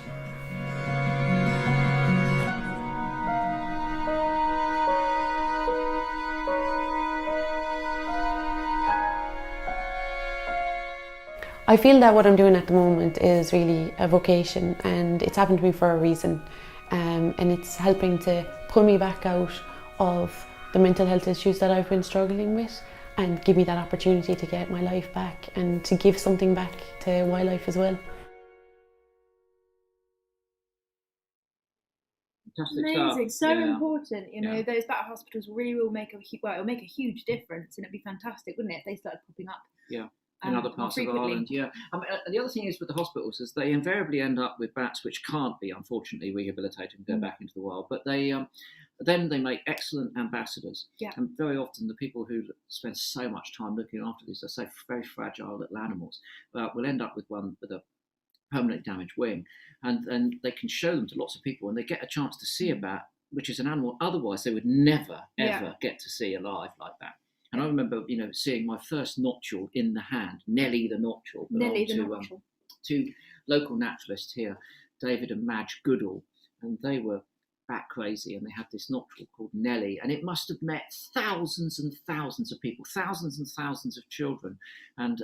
I feel that what I'm doing at the moment is really a vocation, and it's happened to me for a reason, and it's helping to pull me back out of the mental health issues that I've been struggling with, and give me that opportunity to get my life back and to give something back to wildlife as well. Fantastic Amazing, stuff. so important. You know, those bat hospitals really will make it'll make a huge difference, and it'd be fantastic, wouldn't it, if they started popping up? Yeah. In other parts of Ireland, the other thing is with the hospitals is they invariably end up with bats which can't be, unfortunately, rehabilitated and go back into the wild. But they then they make excellent ambassadors. Yeah. And very often the people who spend so much time looking after these are so very fragile little animals will end up with one with a permanently damaged wing, and they can show them to lots of people, and they get a chance to see a bat, which is an animal otherwise they would never ever get to see alive like that. And I remember, seeing my first notule in the hand, Nellie the notule, two local naturalists here, David and Madge Goodall, and they were bat crazy, and they had this notule called Nellie, and it must have met thousands and thousands of people, thousands and thousands of children, and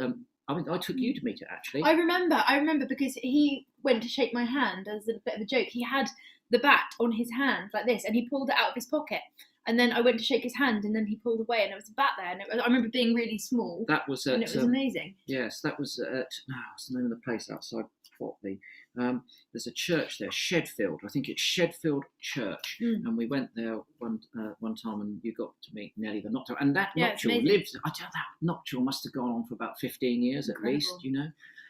I took you to meet it, actually. I remember because he went to shake my hand as a bit of a joke. He had the bat on his hand like this, and he pulled it out of his pocket. And then I went to shake his hand, and then he pulled away, and there was a bat there. And I remember being really small. That was and it was amazing. Yes, that was at what's the name of the place outside Botley? There's a church there, Shedfield. I think it's Shedfield Church, and we went there one time, and you got to meet Nellie the noctule. And that noctule lived. I tell you, that noctule must have gone on for about 15 years at least.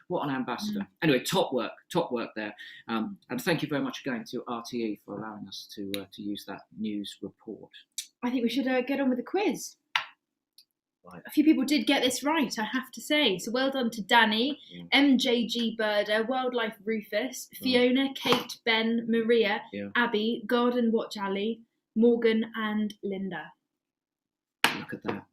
What an ambassador. Anyway, top work there. And thank you very much again to RTE for allowing us to use that news report. I think we should get on with the quiz. Right. A few people did get this right, I have to say. So well done to Danny, MJG Birder, Wildlife Rufus, Fiona, Kate, Ben, Maria, Abby, Garden Watch Ali, Morgan and Linda. Look at that.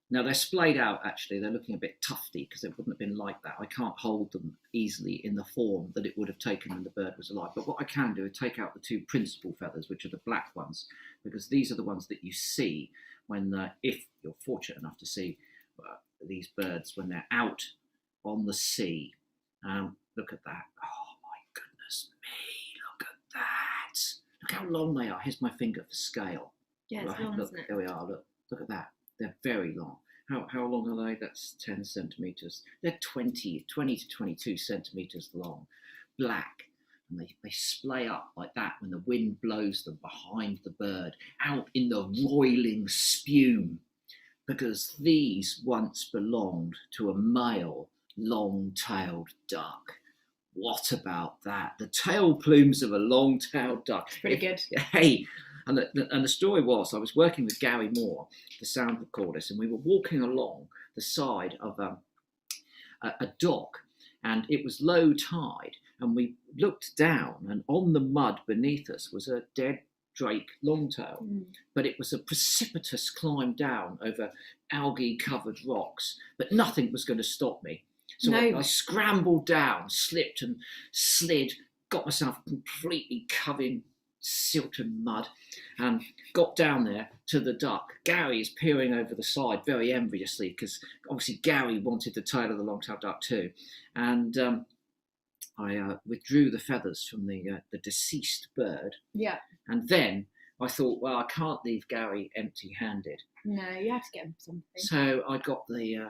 Now they're splayed out actually, they're looking a bit tufty because it wouldn't have been like that. I can't hold them easily in the form that it would have taken when the bird was alive. But what I can do is take out the two principal feathers, which are the black ones, because these are the ones that you see when, if you're fortunate enough to see these birds when they're out on the sea. Look at that. Oh my goodness me, look at that. Look how long they are. Here's my finger for scale. Yeah, it's long, look, isn't it? There we are, look at that. They're very long. How long are they? That's 10 centimetres. They're 20 to 22 centimetres long, black. And they splay up like that when the wind blows them behind the bird, out in the roiling spume. Because these once belonged to a male long-tailed duck. What about that? The tail plumes of a long-tailed duck. It's pretty good. Hey. And the story was, I was working with Gary Moore, the sound recordist, and we were walking along the side of a dock, and it was low tide, and we looked down, and on the mud beneath us was a dead drake longtail, but it was a precipitous climb down over algae-covered rocks, but nothing was going to stop me. So I scrambled down, slipped and slid, got myself completely covered in silt and mud, and got down there to the duck. Gary is peering over the side very enviously because obviously Gary wanted the tail of the long-tailed duck too, and I withdrew the feathers from the deceased bird. Yeah. And then I thought, well, I can't leave Gary empty-handed. No, you have to get him something. So I got the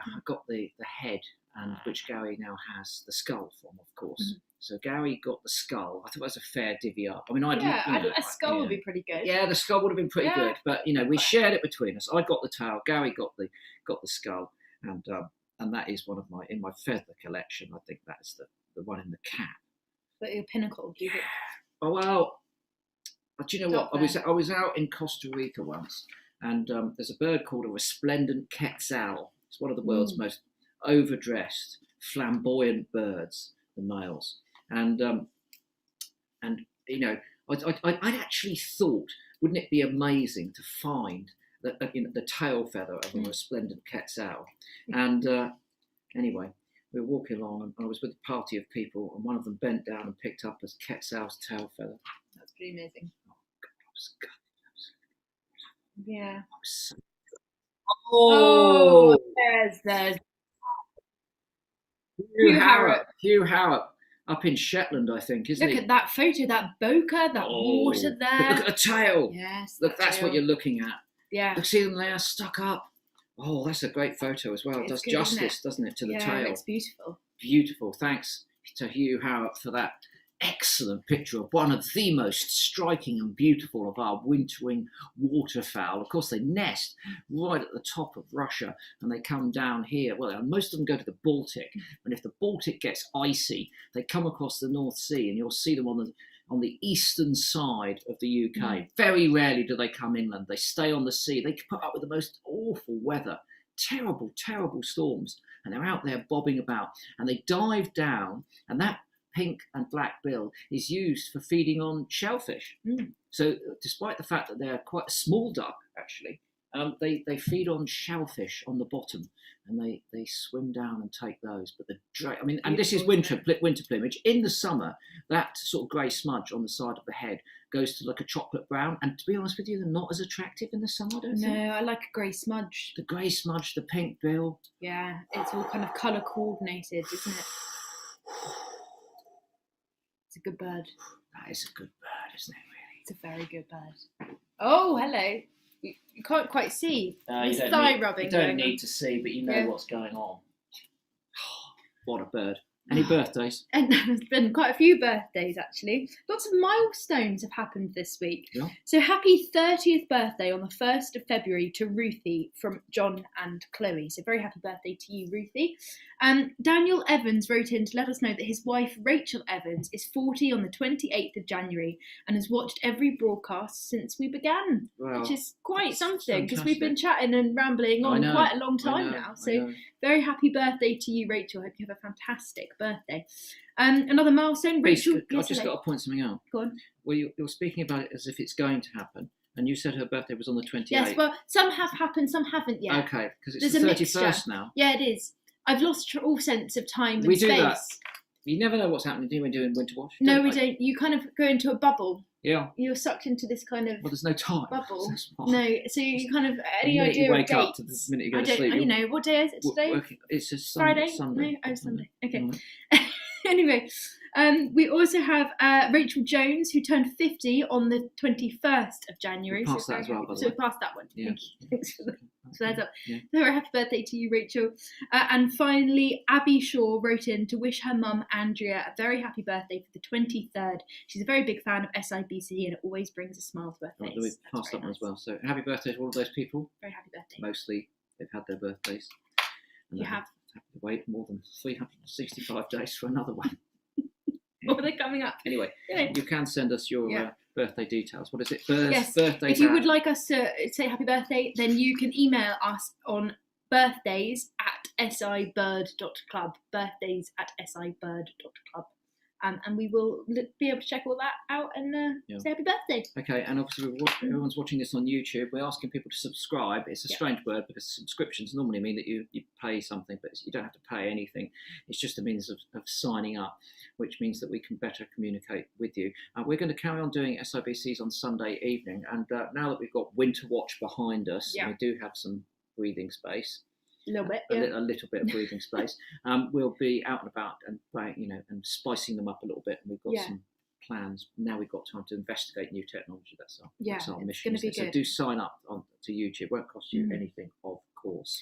head, and which Gary now has the skull from, of course. Mm-hmm. So Gary got the skull. I thought it was a fair divvy up. I mean, a skull would be pretty good. Yeah, the skull would have been pretty good, but we shared it between us. I got the tail, Gary got the skull, and that is one of in my feather collection. I think that's the one in the cap. But your pinnacle, do you think? Oh well, do you know what? I was out in Costa Rica once, and there's a bird called a resplendent quetzal. It's one of the world's most overdressed, flamboyant birds, the males. And I actually thought, wouldn't it be amazing to find the tail feather of a resplendent quetzal? And anyway, we were walking along, and I was with a party of people, and one of them bent down and picked up a quetzal's tail feather. That's pretty amazing. Oh God, I was gutted. Yeah. I was so good. Oh, there's Hugh Harrop. Up in Shetland, I think, isn't he? Look at that photo, that bokeh, that water there. But look at the tail. Yes. Look, that's what you're looking at. Yeah. Look, see them there stuck up. Oh, that's a great photo as well. It does justice, doesn't it, to the tail? Yeah, it's beautiful. Beautiful. Thanks to Hugh Harrop for that excellent picture of one of the most striking and beautiful of our wintering waterfowl. Of course, they nest right at the top of Russia, and they come down here. Well, most of them go to the Baltic, and if the Baltic gets icy, they come across the North Sea, and you'll see them on the eastern side of the UK. Very rarely do they come inland. They stay on the sea. They put up with the most awful weather, terrible, terrible storms, and they're out there bobbing about, and they dive down, and that pink and black bill is used for feeding on shellfish. So despite the fact that they're quite a small duck, actually, they feed on shellfish on the bottom, and they swim down and take those. But and this is winter plumage. In the summer, that sort of grey smudge on the side of the head goes to like a chocolate brown. And to be honest with you, they're not as attractive in the summer, I don't think. No, I like a grey smudge. The grey smudge, the pink bill. Yeah, it's all kind of colour coordinated, isn't it? It's a good bird. That is a good bird, isn't it, really? It's a very good bird. Oh, hello. You can't quite see. It's thigh rubbing. You don't need to see, but you know what's going on. What a bird. Any birthdays? And there's been quite a few birthdays, actually. Lots of milestones have happened this week. Yeah. So happy 30th birthday on the 1st of February to Ruthie from John and Chloe. So very happy birthday to you, Ruthie. Daniel Evans wrote in to let us know that his wife, Rachel Evans, is 40 on the 28th of January and has watched every broadcast since we began, which is quite something because we've been chatting and rambling on quite a long time now. So very happy birthday to you, Rachel. Hope you have a fantastic birthday. Another milestone, Rachel. I've just got to point something out. Go on. Well, you're speaking about it as if it's going to happen, And you said her birthday was on the 28th. Yes, well, some have happened, some haven't yet. Okay, because it's the 31st now. Yeah, it is. I've lost all sense of time and we space. Do that. You never know what's happening. Do you doing Winter Watch? No, we don't. You kind of go into a bubble. Yeah. You're sucked into this kind of. Well, there's no time. Bubble. No, so you kind of any idea you wake up to the minute you go to sleep. You know, what day is it today? It's just Friday. Sunday. No, Sunday. Okay. Anyway, we also have Rachel Jones, who turned 50 on the 21st of January. We passed that as well, by the way. So we passed that one. Yeah. Thanks for that. So that's up. So happy birthday to you, Rachel. And finally, Abby Shaw wrote in to wish her mum, Andrea, a very happy birthday for the 23rd. She's a very big fan of SIBC and it always brings a smile to her face. Right, we passed that one as well. So happy birthday to all of those people. Very happy birthday. Mostly they've had their birthdays. And you have to wait more than 365 days for another one. Or they're coming up. Anyway, you can send us your birthday details. What is it? Yes. Birthday. If you would like us to say happy birthday, then you can email us on birthdays@sibird.club. Birthdays@sibird.club. And we will be able to check all that out and say happy birthday. Okay, and obviously everyone's watching this on YouTube. We're asking people to subscribe. It's a strange word because subscriptions normally mean that you pay something, but you don't have to pay anything. It's just a means of signing up, which means that we can better communicate with you. We're going to carry on doing SIBCs on Sunday evening, and now that we've got Winter Watch behind us, and we do have some breathing space. A little bit, a little bit of breathing space. We'll be out and about and and spicing them up a little bit. And we've got some plans. Now we've got time to investigate new technology. That's our mission. It's going to be good. So do sign up to YouTube. It won't cost you anything, of course.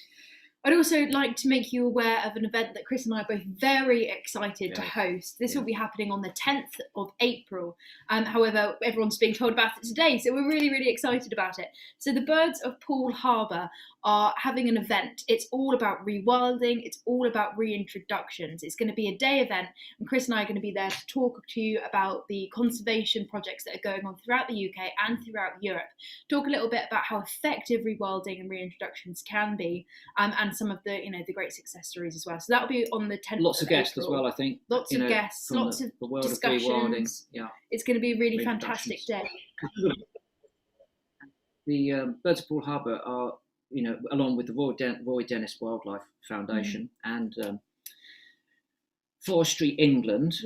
I'd also like to make you aware of an event that Chris and I are both very excited to host. This will be happening on the 10th of April. However, everyone's being told about it today, so we're really, really excited about it. So the Birds of Poole Harbour are having an event. It's all about rewilding. It's all about reintroductions. It's going to be a day event, and Chris and I are going to be there to talk to you about the conservation projects that are going on throughout the UK and throughout Europe. Talk a little bit about how effective rewilding and reintroductions can be, and some of the the great success stories as well. So that'll be on the 10th. Lots of guests April. as well, I think. Lots of guests, lots of the world discussions. Of rewilding. Yeah, it's going to be a really fantastic day. The Birds of Poole Harbour are, along with the Roy Dennis Wildlife Foundation and Forestry England,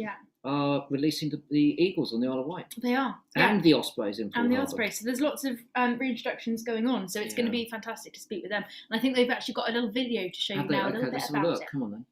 are releasing the eagles on the Isle of Wight. They are. And the ospreys in Poole And the Harbour. ospreys. So there's lots of reintroductions going on. So it's going to be fantastic to speak with them. And I think they've actually got a little video to show you now a little bit about it. Come on then.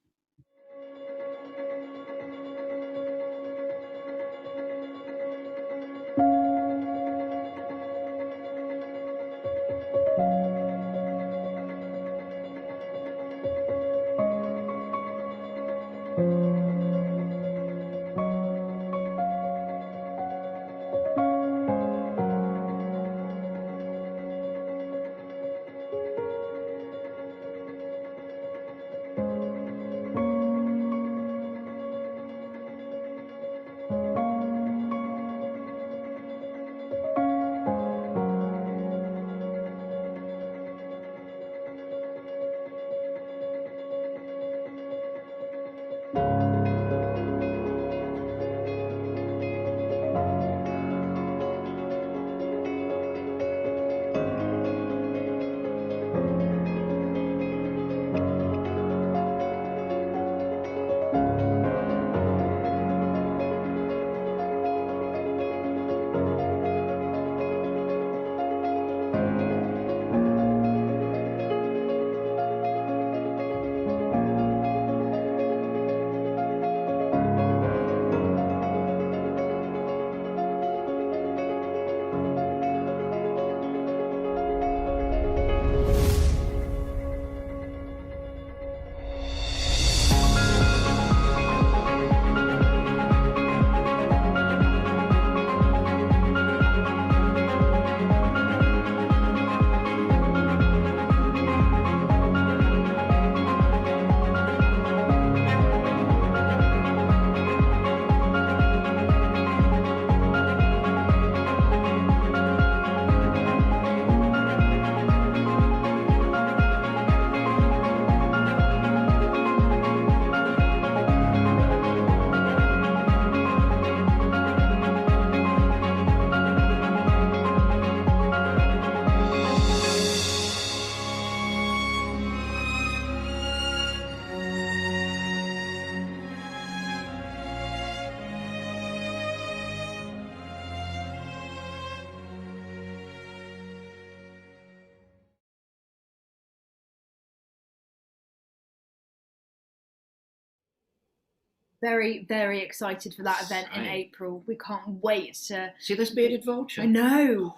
Very, very excited for that event in April. We can't wait to see this bearded vulture. I know.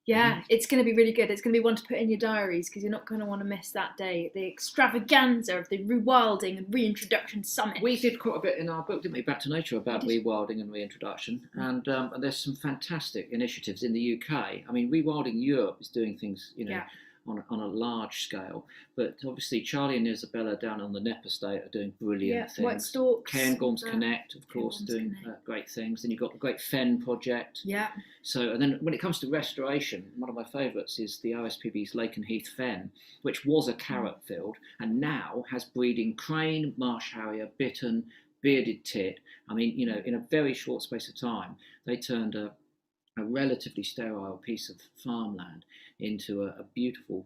Yeah, it's going to be really good. It's going to be one to put in your diaries because you're not going to want to miss that day. The extravaganza of the Rewilding and Reintroduction Summit. We did quite a bit in our book, didn't we, Back to Nature, about rewilding and reintroduction. And there's some fantastic initiatives in the UK. I mean, Rewilding Europe is doing things, you know, on a large scale. But obviously, Charlie and Isabella down on the Nep estate are doing brilliant things. White Storks. Cairngorms Connect, of course, doing great things. Then you've got the Great Fen Project. Yeah. So, and then when it comes to restoration, one of my favourites is the OSPB's Lake and Heath Fen, which was a carrot field and now has breeding crane, marsh harrier, bittern, bearded tit. I mean, you know, in a very short space of time, they turned a relatively sterile piece of farmland into a beautiful,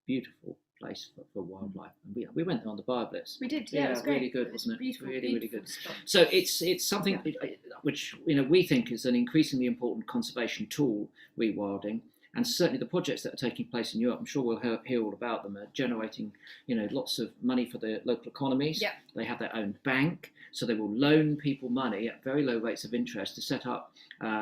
beautiful place for wildlife. And we went there on the BioBlitz. We did, yeah, it was great. Really good, wasn't it? Beautiful, really, really good. Spot. So it's something which, you know, we think is an increasingly important conservation tool, rewilding. And certainly the projects that are taking place in Europe, I'm sure we'll hear all about them, are generating, you know, lots of money for the local economies. Yeah. They have their own bank, so they will loan people money at very low rates of interest to set up,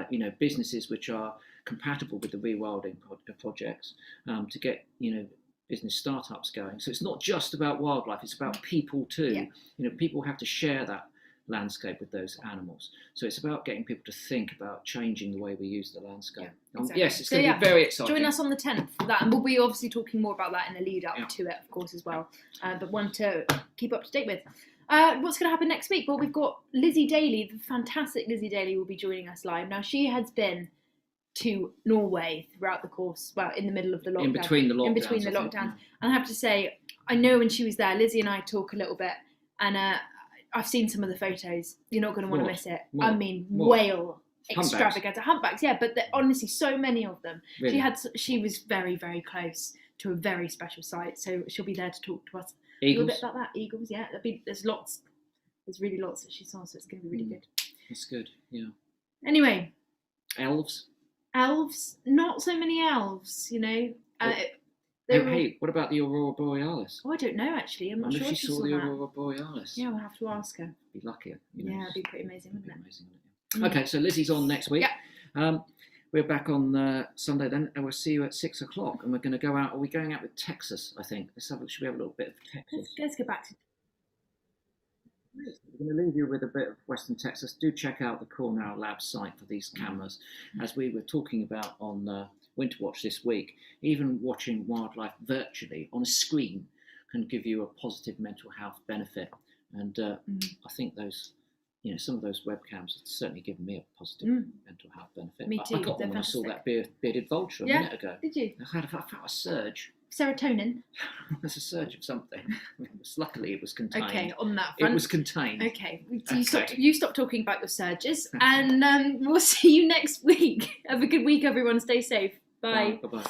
you know, businesses which are compatible with the rewilding projects, to get, you know, business startups going. So it's not just about wildlife, it's about people too. Yeah. You know, people have to share that landscape with those animals. So it's about getting people to think about changing the way we use the landscape. Yeah, exactly. Yes, it's going to be very exciting. Join us on the 10th for that, and we'll be obviously talking more about that in the lead up to it, of course, as well. But one to keep up to date with. What's going to happen next week? Well, we've got Lizzie Daly, the fantastic Lizzie Daly, will be joining us live. Now, she has been to Norway throughout the course, well, in the middle of the lockdown. In between the lockdowns. And I have to say, I know when she was there, Lizzie and I talk a little bit, and I've seen some of the photos. You're not going to want to miss it. I mean, whale extravaganza, humpbacks. Yeah, but honestly, so many of them. Really? She was very, very close to a very special site, so she'll be there to talk to us a little bit about that. Eagles, yeah. There's lots. There's really lots that she saw, so it's going to be really good. That's good. Yeah. Anyway, elves, not so many elves. You know. Hey, what about the Aurora Borealis? Oh, I don't know actually. I'm not sure if she saw the Aurora Borealis. Yeah, we'll have to ask her. Be luckier. You know, yeah, it'd be pretty amazing, wouldn't it? Amazing, wouldn't it? Okay, so Lizzie's on next week. Yeah. We're back on Sunday then, and we'll see you at 6 o'clock. And we're going to go out. Are we going out with Texas? I think. Should we have a little bit of Texas? Let's go back to. We're going to leave you with a bit of Western Texas. Do check out the Cornell Lab site for these cameras, as we were talking about on Winter Watch this week. Even watching wildlife virtually on a screen can give you a positive mental health benefit, and I think those, you know, some of those webcams have certainly given me a positive mental health benefit. Me too. I got one when I saw that bearded vulture a minute ago. Did you? I felt a surge. Serotonin. There's a surge of something. Luckily, it was contained. Okay, on that front. It was contained. Okay, you stop talking about your surges, and we'll see you next week. Have a good week, everyone. Stay safe. Bye. Bye-bye.